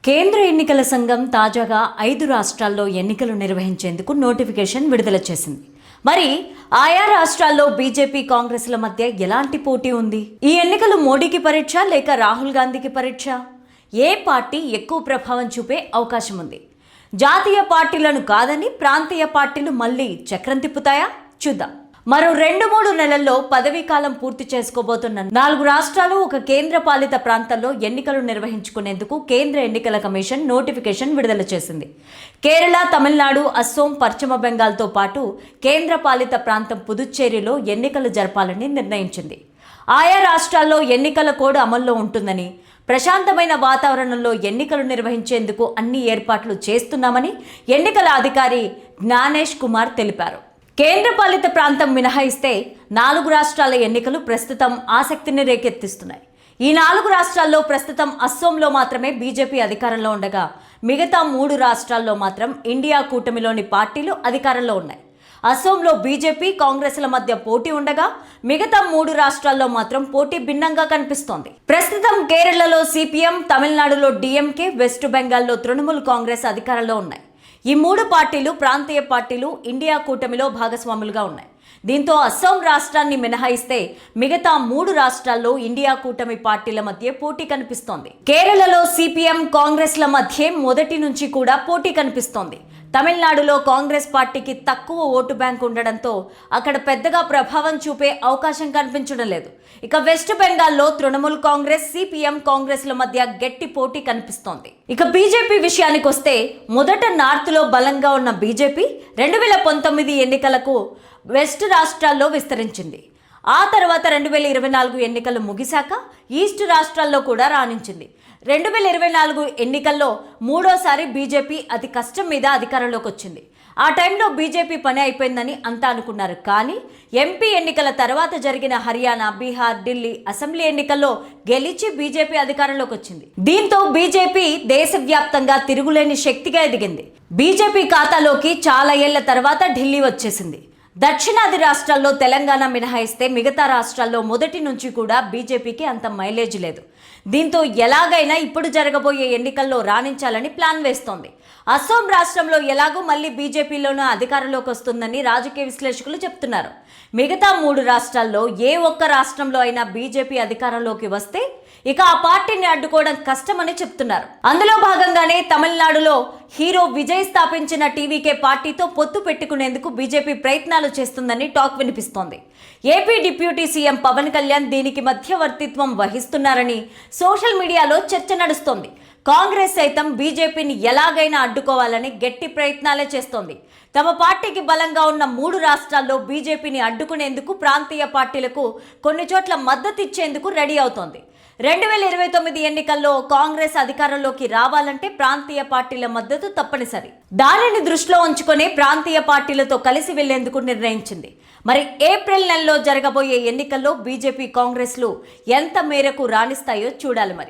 కేంద్ర ఎన్నికల సంఘం తాజాగా 5 రాష్ట్రాల్లో ఎన్నికలు నిర్వహించేందుకు నోటిఫికేషన్ విడుదల చేసింది. మరి ఆయా రాష్ట్రాల్లో బీజేపీ కాంగ్రెస్ల మధ్య ఎలాంటి పోటీ ఉంది? ఈ ఎన్నికలు మోడీకి పరీక్ష లేక రాహుల్ గాంధీకి పరీక్ష? ఏ పార్టీ ఎక్కువ ప్రభావం చూపే అవకాశం ఉంది? జాతీయ పార్టీలను కాదని ప్రాంతీయ పార్టీలు మళ్ళీ చక్రం తిప్పుతాయా? చూద్దాం. మరో 2-3 నెలల్లో పదవీకాలం పూర్తి చేసుకోబోతున్న 4 రాష్ట్రాలు ఒక కేంద్ర పాలిత ప్రాంతాల్లో ఎన్నికలు నిర్వహించుకునేందుకు కేంద్ర ఎన్నికల కమిషన్ నోటిఫికేషన్ విడుదల చేసింది. కేరళ, తమిళనాడు, అస్సోం, పశ్చిమ బెంగాల్తో పాటు కేంద్ర పాలిత ప్రాంతం పుదుచ్చేరిలో ఎన్నికలు జరపాలని నిర్ణయించింది. ఆయా రాష్ట్రాల్లో ఎన్నికల కోడ్ అమల్లో ఉంటుందని, ప్రశాంతమైన వాతావరణంలో ఎన్నికలు నిర్వహించేందుకు అన్ని ఏర్పాట్లు చేస్తున్నామని ఎన్నికల అధికారి జ్ఞానేష్ కుమార్ తెలిపారు. కేంద్రపాలిత ప్రాంతం మినహాయిస్తే 4 రాష్ట్రాల ఎన్నికలు ప్రస్తుతం ఆసక్తిని రేకెత్తిస్తున్నాయి. ఈ 4 రాష్ట్రాల్లో ప్రస్తుతం అస్సోంలో మాత్రమే బీజేపీ అధికారంలో ఉండగా మిగతా 3 రాష్ట్రాల్లో మాత్రం ఇండియా కూటమిలోని పార్టీలు అధికారంలో ఉన్నాయి. అస్సోంలో బీజేపీ, కాంగ్రెస్ల మధ్య పోటీ ఉండగా మిగతా 3 రాష్ట్రాల్లో మాత్రం పోటీ భిన్నంగా కనిపిస్తోంది. ప్రస్తుతం కేరళలో సిపిఎం, తమిళనాడులో డిఎంకే, వెస్ట్ బెంగాల్లో తృణమూల్ కాంగ్రెస్ అధికారంలో ఉన్నాయి. ఈ 3 పార్టీలు ప్రాంతీయ పార్టీలు ఇండియా కూటమిలో భాగస్వాములుగా ఉన్నాయి. దీంతో అస్సాం రాష్ట్రాన్ని మినహాయిస్తే మిగతా 3 రాష్ట్రాల్లో ఇండియా కూటమి పార్టీల మధ్య పోటీ కనిపిస్తోంది. కేరళలో సిపిఎం, కాంగ్రెస్ల మధ్య మొదటి నుంచి కూడా పోటీ కనిపిస్తోంది. తమిళనాడులో కాంగ్రెస్ పార్టీకి తక్కువ ఓటు బ్యాంక్ ఉండడంతో అక్కడ పెద్దగా ప్రభావం చూపే అవకాశం కనిపించడం లేదు. ఇక వెస్ట్ బెంగాల్లో తృణమూల్ కాంగ్రెస్, సిపిఎం, కాంగ్రెస్ల మధ్య గట్టి పోటీ కనిపిస్తోంది. ఇక బీజేపీ విషయానికి వస్తే మొదట నార్త్లో బలంగా ఉన్న బీజేపీ 2019 ఎన్నికలకు వెస్ట్ రాష్ట్రాల్లో విస్తరించింది. ఆ తర్వాత 2024 ఎన్నికలు ముగిశాక ఈస్ట్ రాష్ట్రాల్లో కూడా రాణించింది. 2024 ఎన్నికల్లో మూడోసారి బీజేపీ అతి కష్టం మీద అధికారంలోకి వచ్చింది. ఆ టైంలో బీజేపీ పని అయిపోయిందని అంతా అనుకున్నారు. కానీ ఎంపీ ఎన్నికల తర్వాత జరిగిన హర్యానా, బీహార్, ఢిల్లీ అసెంబ్లీ ఎన్నికల్లో గెలిచి బీజేపీ అధికారంలోకి వచ్చింది. దీంతో బీజేపీ దేశవ్యాప్తంగా తిరుగులేని శక్తిగా ఎదిగింది. బీజేపీ ఖాతాలోకి చాలా ఏళ్ల తర్వాత ఢిల్లీ వచ్చేసింది. దక్షిణాది రాష్ట్రాల్లో తెలంగాణ మినహాయిస్తే మిగతా రాష్ట్రాల్లో మొదటి నుంచి కూడా బీజేపీకి అంత మైలేజ్ లేదు. దీంతో ఎలాగైనా ఇప్పుడు జరగబోయే ఎన్నికల్లో రాణించాలని ప్లాన్ వేస్తోంది. అస్సాం రాష్ట్రంలో ఎలాగో మళ్ళీ బీజేపీలోనూ అధికారంలోకి వస్తుందని రాజకీయ విశ్లేషకులు చెప్తున్నారు. మిగతా 3 రాష్ట్రాల్లో ఏ ఒక్క రాష్ట్రంలో అయినా బీజేపీ అధికారంలోకి వస్తే ఇక ఆ పార్టీని అడ్డుకోవడం కష్టమని చెప్తున్నారు. అందులో భాగంగానే తమిళనాడులో హీరో విజయ్ స్థాపించిన టీవీకే పార్టీతో పొత్తు పెట్టుకునేందుకు బీజేపీ ప్రయత్నాలు చేస్తుందని టాక్ వినిపిస్తోంది. AP deputy CM Pawan Kalyan దీనికి మధ్యవర్తిత్వం వహిస్తున్నారని సోషల్ మీడియాలో చర్చ నడుస్తోంది. కాంగ్రెస్ సైతం బీజేపీని ఎలాగైనా అడ్డుకోవాలని గట్టి ప్రయత్నాలే చేస్తోంది. తమ పార్టీకి బలంగా ఉన్న 3 రాష్ట్రాల్లో బీజేపీని అడ్డుకునేందుకు ప్రాంతీయ పార్టీలకు కొన్ని చోట్ల మద్దతు ఇచ్చేందుకు రెడీ అవుతోంది. 2029 ఎన్నికల్లో కాంగ్రెస్ అధికారంలోకి రావాలంటే ప్రాంతీయ పార్టీల మద్దతు తప్పనిసరి. దానిని దృష్టిలో ఉంచుకొని ప్రాంతీయ పార్టీలతో కలిసి వెళ్లేందుకు నిర్ణయించింది. మరి ఏప్రిల్ నెలలో జరగబోయే ఎన్నికల్లో బీజేపీ, కాంగ్రెస్లు ఎంత మేరకు రాణిస్తాయో చూడాలి మరి.